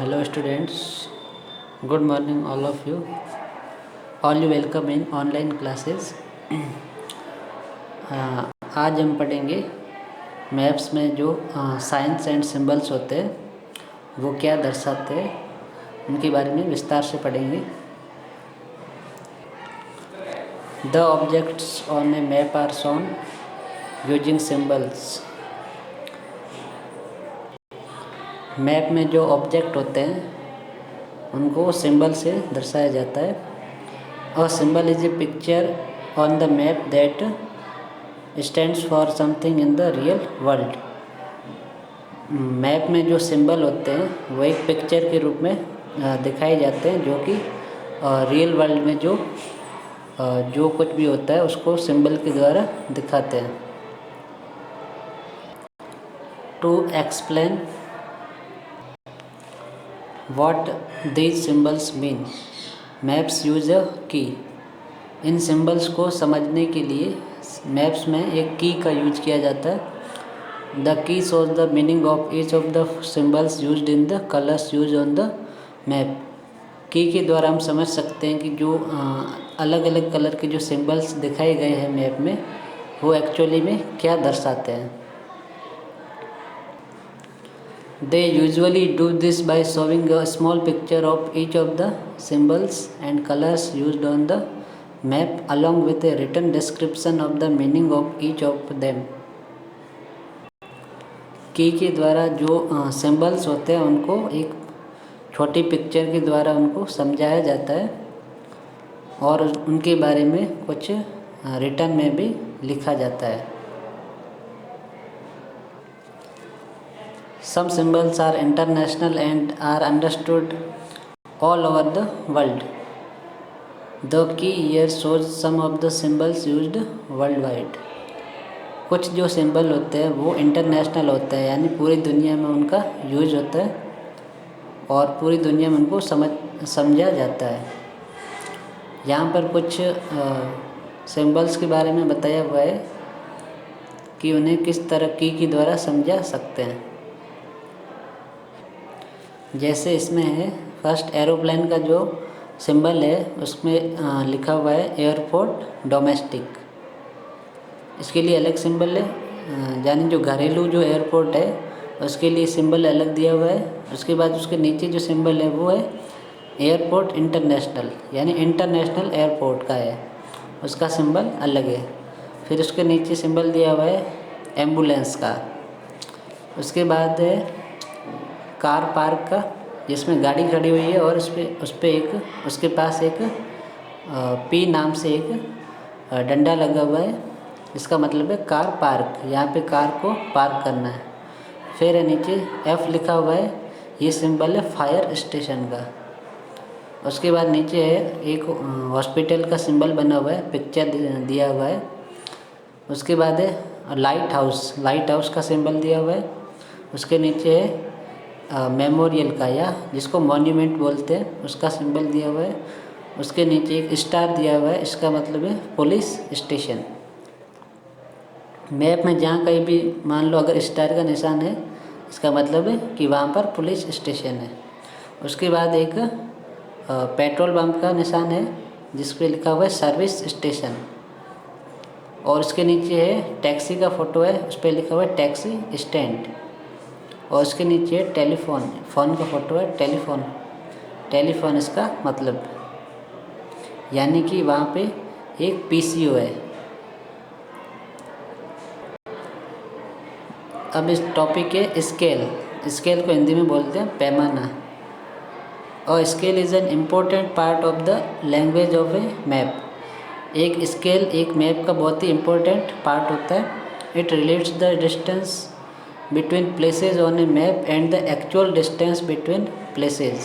Hello students, good morning all of you. All you welcome in online classes. आज हम पढ़ेंगे maps में जो साइंस एंड सिंबल्स होते हैं वो क्या दर्शाते हैं उनके बारे में विस्तार से पढ़ेंगे. The objects on a map are shown using symbols. Map में जो ऑब्जेक्ट होते हैं उनको सिंबल से दर्शाया जाता है. A symbol is a picture on the map that stands for something in the real world. Map में जो सिंबल होते हैं वो एक पिक्चर के रूप में दिखाए जाते हैं जो कि रियल वर्ल्ड में जो कुछ भी होता है उसको सिंबल के द्वारा दिखाते हैं. To explain What these symbols mean, maps use a key. इन सिंबल्स को समझने के लिए मैप्स में एक की का यूज किया जाता है. The key shows the meaning of each of the symbols used in the colours use on the map. की के द्वारा हम समझ सकते हैं कि जो अलग अलग कलर के जो सिंबल्स दिखाए गए हैं मैप में वो एक्चुअली में क्या दर्शाते हैं. They usually do this by showing a small picture of each of the symbols and colors used on the map along with a written description of the meaning of each of them. की के द्वारा जो symbols होते हैं उनको एक छोटी picture के द्वारा उनको समझाया जाता है और उनके बारे में कुछ रिटन में भी लिखा जाता है. Some symbols are international and are understood all over the world. The key here shows some of the symbols used worldwide. कुछ जो सिंबल होते हैं वो इंटरनेशनल होते हैं यानी पूरी दुनिया में उनका यूज होता है और पूरी दुनिया में उनको समझा जाता है. यहाँ पर कुछ सिंबल्स के बारे में बताया हुआ है कि उन्हें किस तरह की द्वारा समझा सकते हैं. जैसे इसमें है फर्स्ट एरोप्लेन का जो सिंबल है उसमें लिखा हुआ है एयरपोर्ट डोमेस्टिक. इसके लिए अलग सिंबल है. यानी जो घरेलू जो एयरपोर्ट है उसके लिए सिंबल अलग दिया हुआ है. उसके बाद उसके नीचे जो सिंबल है वो है एयरपोर्ट इंटरनेशनल यानी इंटरनेशनल एयरपोर्ट का है उसका सिंबल अलग है. फिर उसके नीचे सिंबल दिया हुआ है एम्बुलेंस का. उसके बाद है कार पार्क का जिसमें गाड़ी खड़ी हुई है और उस पे एक उसके पास एक पी नाम से एक डंडा लगा हुआ है. इसका मतलब है कार पार्क. यहाँ पे कार को पार्क करना है. फिर नीचे एफ लिखा हुआ है. ये सिंबल है फायर स्टेशन का. उसके बाद नीचे है एक हॉस्पिटल का सिंबल बना हुआ है पिक्चर दिया हुआ है. उसके बाद है लाइट हाउस का सिंबल दिया हुआ है. उसके नीचे है मेमोरियल का या जिसको मॉन्यूमेंट बोलते हैं उसका सिंबल दिया हुआ है. उसके नीचे एक स्टार दिया हुआ है. इसका मतलब है पुलिस स्टेशन. मैप में जहाँ कहीं भी मान लो अगर स्टार का निशान है इसका मतलब है कि वहाँ पर पुलिस स्टेशन है. उसके बाद एक पेट्रोल पंप का निशान है जिस पे लिखा हुआ है सर्विस स्टेशन. और उसके नीचे है टैक्सी का फ़ोटो है उस पर लिखा हुआ है टैक्सी स्टैंड. और उसके नीचे फ़ोन का फ़ोटो है टेलीफोन इसका मतलब यानी कि वहाँ पे एक पीसीओ है. अब इस टॉपिक है स्केल को हिंदी में बोलते हैं पैमाना. और scale is an important part of the language of A map. एक स्केल एक मैप का बहुत ही इम्पोर्टेंट पार्ट होता है. It relates the distance between places on a map and the actual distance between places.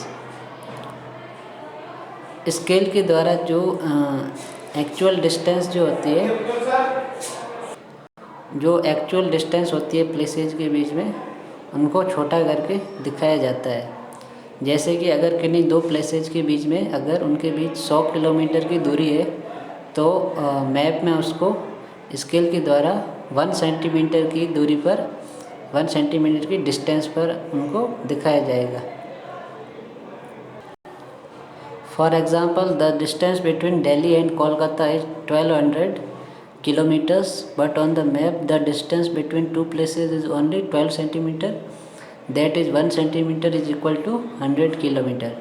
Scale के द्वारा जो actual distance होती है प्लेसेस के बीच में उनको छोटा करके दिखाया जाता है. जैसे कि अगर किन्हीं दो प्लेसेस के बीच में अगर उनके बीच 100 किलोमीटर की दूरी है तो मैप में उसको स्केल के द्वारा 1 सेंटीमीटर की दूरी पर 1 सेंटीमीटर की डिस्टेंस पर उनको दिखाया जाएगा. For example, the distance between Delhi and Kolkata is 1200 kilometers, but on the map the distance between two places is only 12 centimeter. That is 1 centimeter is equal to 100 kilometre.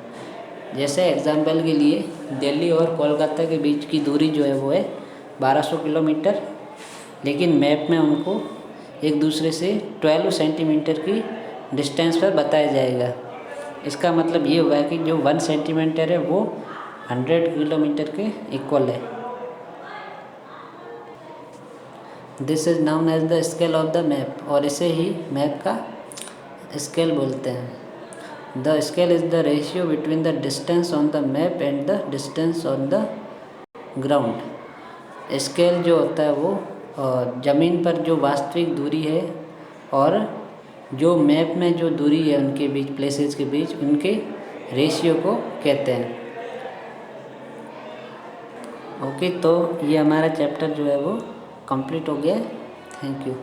जैसे example के लिए दिल्ली और कोलकाता के बीच की दूरी जो है वो है 1200 किलोमीटर, लेकिन मैप में उनको एक दूसरे से 12 सेंटीमीटर की डिस्टेंस पर बताया जाएगा। इसका मतलब ये हुआ कि जो 1 सेंटीमीटर है वो 100 किलोमीटर के इक्वल है। This is known as the scale of the map, और इसे ही मैप का स्केल बोलते हैं। The scale is the ratio between the distance on the map and the distance on the ground. Scale जो होता है वो ज़मीन पर जो वास्तविक दूरी है और जो मैप में जो दूरी है उनके बीच, प्लेसेस के बीच, उनके रेशियो को कहते हैं। ओके, तो ये हमारा चैप्टर जो है वो कंप्लीट हो गया। Thank you.